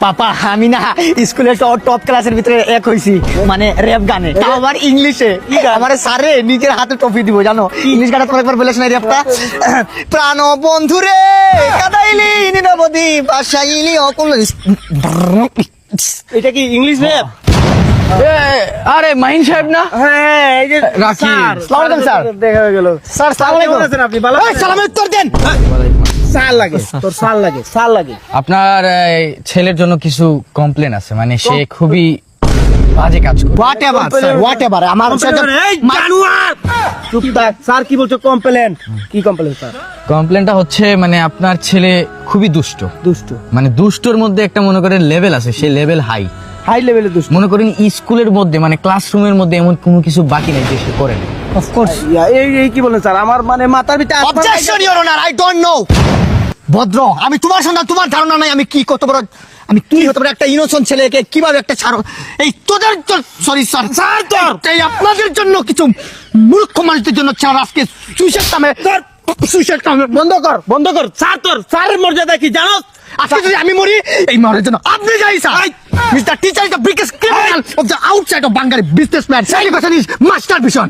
পাপা আমি না স্কুলে টপ ক্লাসের ভিতরে এক হইছি, মানে র্যাপ গানে, তাও আবার ইংলিশে। আমার স্যারে নিজের হাতে ট্রফি দিব, জানো? ইংলিশ গানটা তোমার একবার বলেছ না র্যাপটা? প্রাণ বন্ধু রে কাদাইলি নিরবধি ভাষাইলি অকুল। এটা কি ইংলিশ র্যাপ? আরে মাহিন সাহেব না? হ্যাঁ, এই যে রাখি। স্যার, আসসালামু আলাইকুম স্যার। দেখা হয়ে গেল। স্যার সালাম কেমন আলাইকুম। আছেন আপনি? ভালো এই, আছেন? সালামের উত্তর দেন। স্যার লাগে, তোর স্যার লাগে, স্যার লাগে। আপনার ছেলের জন্য কিছু কমপ্লেন আছে, মানে সে খুবই বাজে কাজ করে। What ever sir, what ever. আমার সাথে এই জানুয়ার! চুপ থাক। স্যার কি বলছো? কমপ্লেন? কি কমপ্লেন স্যার? কমপ্লেনটা হচ্ছে মানে আপনার ছেলে খুবই দুষ্ট, দুষ্ট, মানে দুষ্টর মধ্যে একটা মনে করেন লেভেল আছে, সেই লেভেল হাই। হাই লেভেলের দুষ্ট। মনে করেন স্কুলের মধ্যে মানে ক্লাসরুমের মধ্যে এমন কোনো কিছু বাকি নেই যে সে করে না। Of course. এই কি বলেন স্যার? আমার মানে মাথার ভিতরে objection your honour, I don't know. ভদ্র, আমি তোমার সন্তান, তোমার ধারণা নাই আমি কি করতে পারো। আমি কি হতে পারে একটা ইনোসেন্ট ছেলেকে কিভাবে একটা ছাড়ো। এই তোদের সরি স্যার, স্যার তোর এই আপনাদের জন্য কিছু মূর্খ মানুষদের জন্য ছাড় আজকে সুইসাইড নামে সুইসাইড নামে বন্ধ কর, বন্ধ কর। স্যার তোর স্যারের মর্যাদা কি জানো? আজকে যদি আমি মরি এই মরার জন্য আপনি যাই sir. Mister teacher is the biggest criminal of the outside of Bangali businessman. Education is master vision.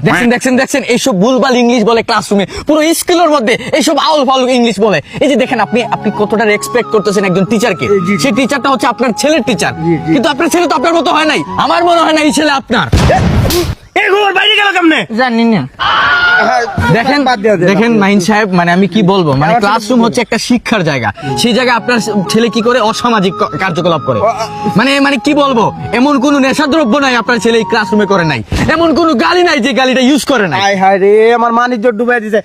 দেখছেন এইসব ভুলভাল ইংলিশ বলে ক্লাসরুমে, পুরো স্কুলের মধ্যে এইসব আউল ফাউল ইংলিশ বলে। এই যে দেখেন আপনি কতটা রেসপেক্ট করতেছেন একজন টিচারকে। সেই টিচারটা হচ্ছে আপনার ছেলের টিচার, কিন্তু আপনার ছেলে তো আপনার মতো হয় নাই। আমার মনে হয় না এই ছেলে আপনার। এই ঘর বাইরে গেল কেমনে? জানি না। দেখেন বাদ দিয়ে দে, দেখেন মাহিন সাহেব, মানে আমি কি বলবো, মানে ক্লাসরুম হচ্ছে একটা শিক্ষার জায়গা। সেই জায়গায় আপনার ছেলে কি করে অসামাজিক কার্যকলাপ করে। মানে কি বলবো, এমন কোন নেশাদ্রব্য নাই আপনার ছেলে এই ক্লাসরুমে করে নাই, এমন কোন গালি নাই যে গালিটা ইউজ করে নাই। হায় হায় রে, আমার মানিজ্য ডুবাই দিছে।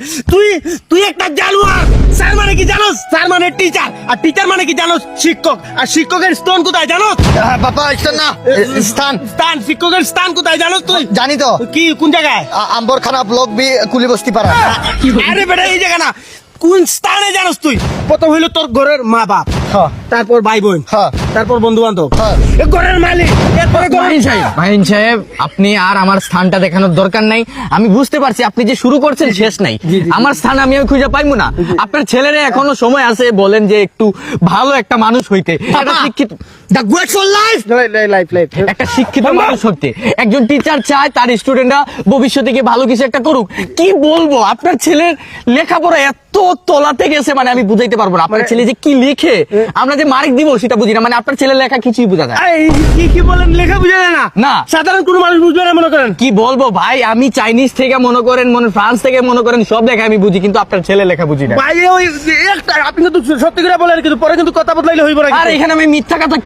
তুই একটা জানুয়ার। স্যার মানে কি জানোস? স্যার মানে টিচার, আর টিচার মানে কি জানোস? শিক্ষক। আর শিক্ষকের স্থান কোথায় জানোস? বাবা স্থান না, স্থান স্থান, শিক্ষকের স্থান কোথায় জানোস তুই? জানি তো, কি কোন জায়গায়? আম্বরখানা ব্লক বি কুলিবস্তি পাড়া। আরে বেটা, এই জায়গা না। কোন স্থানে জানোস তুই? প্রথম হইলো তোর ঘরের মা বাপ, হ্যাঁ। তারপর ভাই বোন, হ্যাঁ। তারপর বন্ধু বান্ধব, হ্যাঁ। ঘরের মালিক, এরপরে মাহিন সাহেব, আপনি আর আমার স্থানটা দেখানোর দরকার নাই। আমি বুঝতে পারছি আপনি যে শুরু করছেন শেষ নাই। আমার স্থান আমি খুঁজে পাইবো না। আপনার ছেলেরা এখনো সময় আছে, বলেন যে একটু ভালো একটা মানুষ হইতে, একটা শিক্ষিত, দ্য গ্রেটফুল লাইফ। লাইফ একটা শিক্ষিত মানুষ হতে। একজন টিচার চায় তার স্টুডেন্টরা ভবিষ্যতে গিয়ে ভালো কিছু একটা করুক। কি বলবো, আপনার ছেলের লেখাপড়া এত তলাতে গেছে, মানে আমি বুঝাইতে পারবো না। আপনার ছেলে যে কি লিখে, আমরা যে মার্ক দিব সেটা বুঝি না। মানে আপনার ছেলের লেখা কিছুই বোঝা যায় কি বলেন? লেখা বুঝে যায় না? না। সাধারণ কোনো মানুষ বুঝবে না মনে করেন? কি বলবো ভাই, আমি চাইনিজ থেকে মনে করেন, ফ্রান্স থেকে মনে করেন, সব লেখা আমি বুঝি, কিন্তু আপনার ছেলে লেখা বুঝি না। ভাই ওই একটা আপনি কিন্তু সত্যি করে বলেন, কিন্তু পরে কিন্তু কথা বদলাইলে হইব না। আর এখানে আমি মিথ্যা কথা